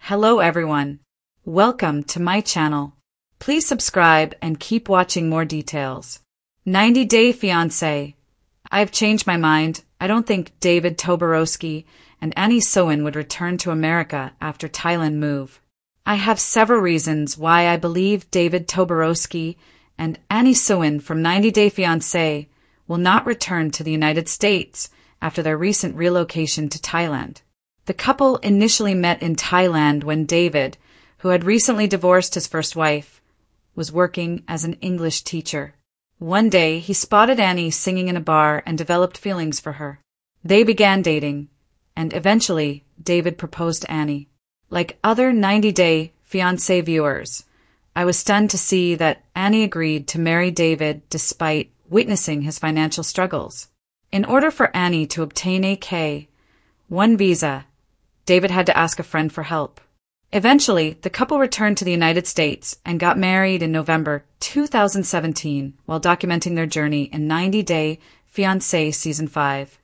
Hello everyone. Welcome to my channel. Please subscribe and keep watching more details. 90-Day Fiancé. I've changed my mind. I don't think David Toborowski and Annie Soin would return to America after Thailand move. I have several reasons why I believe David Toborowski and Annie Soin from 90-Day Fiancé will not return to the United States after their recent relocation to Thailand. The couple initially met in Thailand when David, who had recently divorced his first wife, was working as an English teacher. One day, he spotted Annie singing in a bar and developed feelings for her. They began dating, and eventually, David proposed to Annie. Like other 90-Day Fiancé viewers, I was stunned to see that Annie agreed to marry David despite witnessing his financial struggles. In order for Annie to obtain a K-1 visa, David had to ask a friend for help. Eventually, the couple returned to the United States and got married in November 2017 while documenting their journey in 90-Day Fiancé Season 5.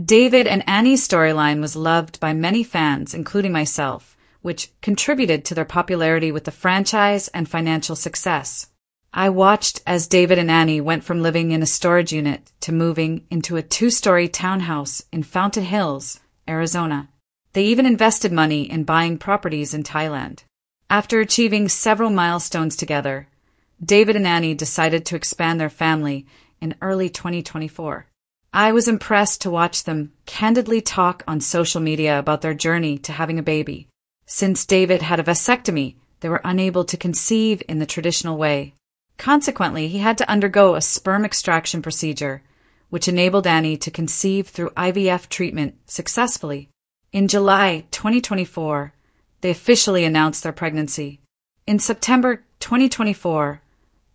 David and Annie's storyline was loved by many fans, including myself, which contributed to their popularity with the franchise and financial success. I watched as David and Annie went from living in a storage unit to moving into a 2-story townhouse in Fountain Hills, Arizona. They even invested money in buying properties in Thailand. After achieving several milestones together, David and Annie decided to expand their family in early 2024. I was impressed to watch them candidly talk on social media about their journey to having a baby. Since David had a vasectomy, they were unable to conceive in the traditional way. Consequently, he had to undergo a sperm extraction procedure, which enabled Annie to conceive through IVF treatment successfully. In July 2024, they officially announced their pregnancy. In September 2024,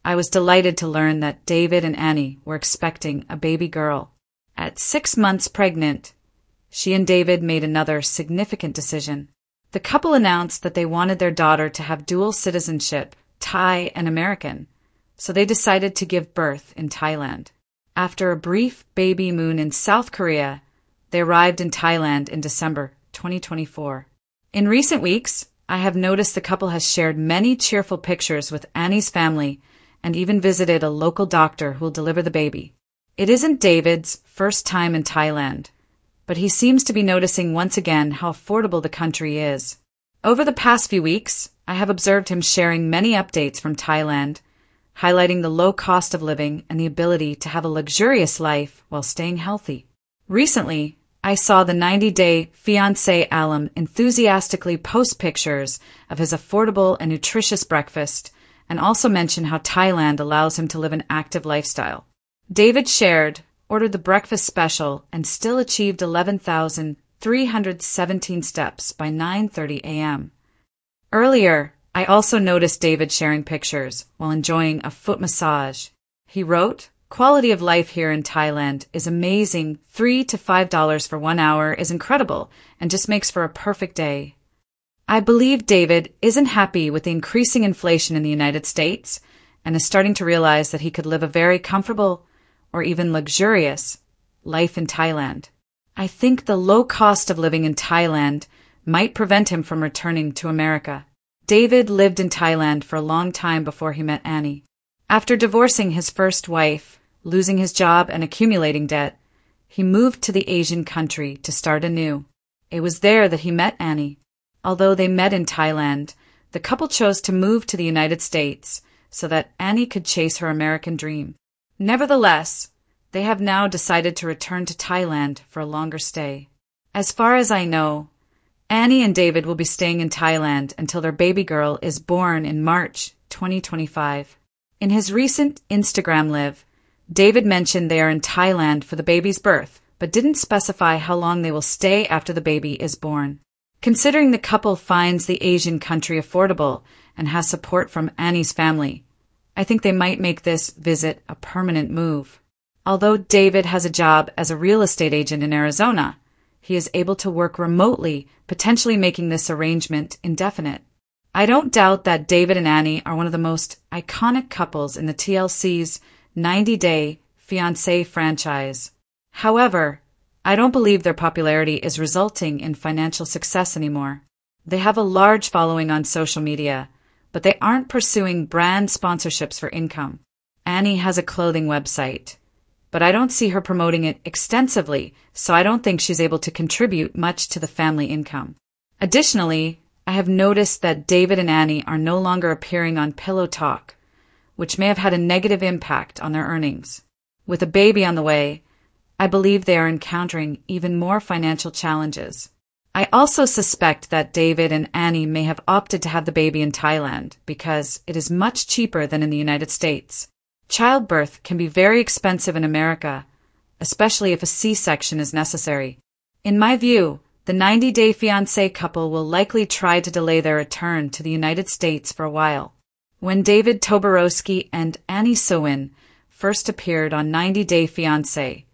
I was delighted to learn that David and Annie were expecting a baby girl. At 6 months pregnant, she and David made another significant decision. The couple announced that they wanted their daughter to have dual citizenship, Thai and American, so they decided to give birth in Thailand. After a brief baby moon in South Korea, they arrived in Thailand in December 2024. In recent weeks, I have noticed the couple has shared many cheerful pictures with Annie's family and even visited a local doctor who will deliver the baby. It isn't David's first time in Thailand, but he seems to be noticing once again how affordable the country is. Over the past few weeks, I have observed him sharing many updates from Thailand, highlighting the low cost of living and the ability to have a luxurious life while staying healthy. Recently, I saw the 90-Day Fiancé alum enthusiastically post pictures of his affordable and nutritious breakfast and also mention how Thailand allows him to live an active lifestyle. David ordered the breakfast special and still achieved 11,317 steps by 9:30 a.m. Earlier, I also noticed David sharing pictures while enjoying a foot massage. He wrote, "Quality of life here in Thailand is amazing. $3 to $5 for 1 hour is incredible and just makes for a perfect day." I believe David isn't happy with the increasing inflation in the United States and is starting to realize that he could live a very comfortable or even luxurious life in Thailand. I think the low cost of living in Thailand might prevent him from returning to America. David lived in Thailand for a long time before he met Annie. After divorcing his first wife, losing his job and accumulating debt, he moved to the Asian country to start anew. It was there that he met Annie. Although they met in Thailand, the couple chose to move to the United States so that Annie could chase her American dream. Nevertheless, they have now decided to return to Thailand for a longer stay. As far as I know, Annie and David will be staying in Thailand until their baby girl is born in March 2025. In his recent Instagram live, David mentioned they are in Thailand for the baby's birth, but didn't specify how long they will stay after the baby is born. Considering the couple finds the Asian country affordable and has support from Annie's family, I think they might make this visit a permanent move. Although David has a job as a real estate agent in Arizona, he is able to work remotely, potentially making this arrangement indefinite. I don't doubt that David and Annie are one of the most iconic couples in the TLC's 90-Day Fiancé franchise. However, I don't believe their popularity is resulting in financial success anymore. They have a large following on social media, but they aren't pursuing brand sponsorships for income. Annie has a clothing website, but I don't see her promoting it extensively, so I don't think she's able to contribute much to the family income. Additionally, I have noticed that David and Annie are no longer appearing on Pillow Talk, which may have had a negative impact on their earnings. With a baby on the way, I believe they are encountering even more financial challenges. I also suspect that David and Annie may have opted to have the baby in Thailand because it is much cheaper than in the United States. Childbirth can be very expensive in America, especially if a C-section is necessary. In my view, the 90-day fiancé couple will likely try to delay their return to the United States for a while. When David Toborowski and Annie Sowin first appeared on 90 Day Fiancé,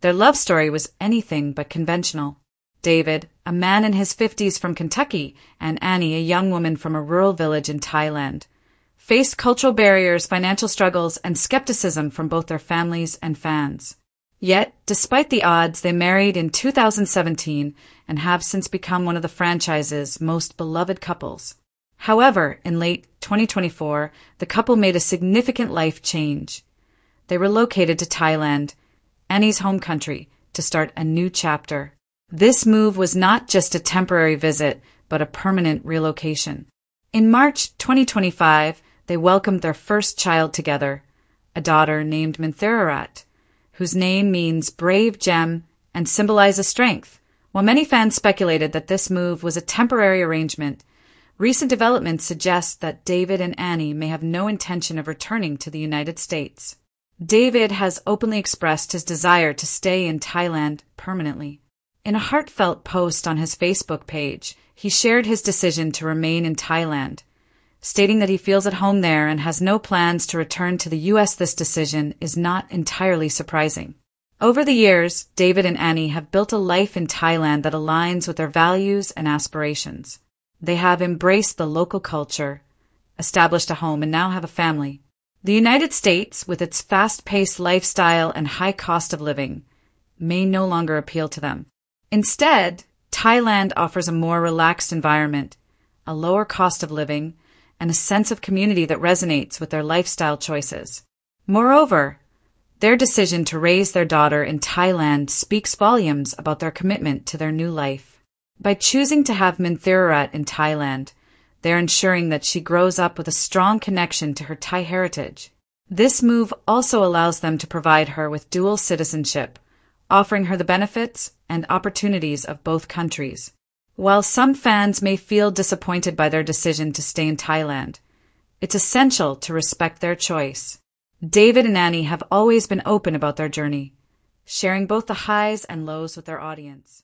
their love story was anything but conventional. David, a man in his 50s from Kentucky, and Annie, a young woman from a rural village in Thailand, faced cultural barriers, financial struggles, and skepticism from both their families and fans. Yet, despite the odds, they married in 2017 and have since become one of the franchise's most beloved couples. However, in late 2024, the couple made a significant life change. They relocated to Thailand, Annie's home country, to start a new chapter. This move was not just a temporary visit, but a permanent relocation. In March 2025, they welcomed their first child together, a daughter named Minthirarat, whose name means brave gem and symbolizes strength. While many fans speculated that this move was a temporary arrangement, recent developments suggest that David and Annie may have no intention of returning to the United States. David has openly expressed his desire to stay in Thailand permanently. In a heartfelt post on his Facebook page, he shared his decision to remain in Thailand, stating that he feels at home there and has no plans to return to the U.S. This decision is not entirely surprising. Over the years, David and Annie have built a life in Thailand that aligns with their values and aspirations. They have embraced the local culture, established a home, and now have a family. The United States, with its fast-paced lifestyle and high cost of living, may no longer appeal to them. Instead, Thailand offers a more relaxed environment, a lower cost of living, and a sense of community that resonates with their lifestyle choices. Moreover, their decision to raise their daughter in Thailand speaks volumes about their commitment to their new life. By choosing to have Minthirarat in Thailand, they're ensuring that she grows up with a strong connection to her Thai heritage. This move also allows them to provide her with dual citizenship, offering her the benefits and opportunities of both countries. While some fans may feel disappointed by their decision to stay in Thailand, it's essential to respect their choice. David and Annie have always been open about their journey, sharing both the highs and lows with their audience.